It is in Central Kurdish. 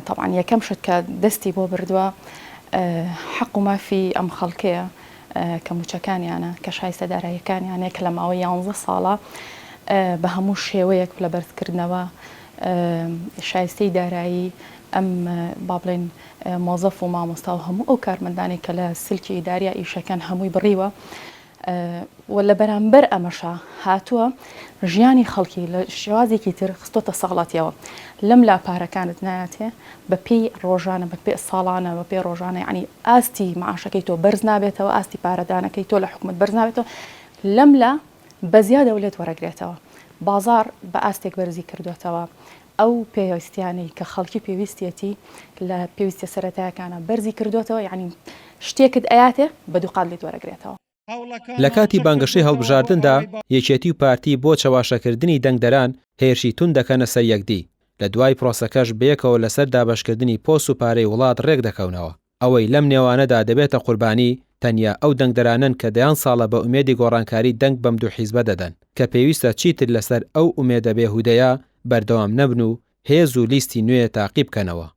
طبعا یەکەم شت کە دەستی بۆ بردووە حەق و مافی ئەم خەڵکەیە کە موچەکانیانە کە شایستە داراییەکانیانەیە کە لە ماوەی 11 ساڵە بە هەموو شێوەیەک لە بەرزکردنەوە شایستەی دارایی ئەم با بڵێن مۆزەف و مامۆستا و هەموو ئەو کارمەندانی کە لە سلکی ئیداریە ئیشەکان هەمووی بڕیوە و لە بەرامبەر ئەمەشە هاتووە ژیانی خەڵکی لە شێوازێکی تر خستۆتە ساڵاتیەوە لەم لاپارەکانت نایەتێ بە پێی ڕۆژانە بە پێ ساڵانە بە پێ ڕۆژانە یعنی ئاستی معاشەکەی تۆ بەرز نابێتەوە ئاستی پارەدانەکەی تۆ لە حکومت بەرز نابێتەوە لەم لا بەزیادە دەولێت وەرەگرێتەوە بازار بە ئاستێک بەرزی کردوێتەوە ئەو پێویستیانەی کە خەڵکی پێویستێتی لە پێویستە سەرەتایەکانە بەرزی کردوێتەوە یعنی شتێکت ئەیاتێ بە دووقات لێت وەرەگرێتەوە. لە کاتی بانگەشەی هەڵبژاردندا یەکێتی و پارتی بۆ چەواشەکردنی دەنگدەران هێرشی تون دەکەنە سەر یەکدی لە دوای پرۆسەکەش بەیەکەوە لەسەر دابەشکردنی پۆست و پارەی وڵات ڕێک دەکەونەوە ئەوەی لەم نێوانەدا دەبێتە قوربانی تەنیا ئەو دەنگدەرانن کە دەیان ساڵە بە ئومێدی گۆڕانکاری دەنگ بەم دوو حیزبە دەدەن کە پێویستە چیتر لەسەر ئەو ئومێدە بێهودەیە بەردەوام نەبن و هێز و لیستی نوێ تاقی بکەنەوە.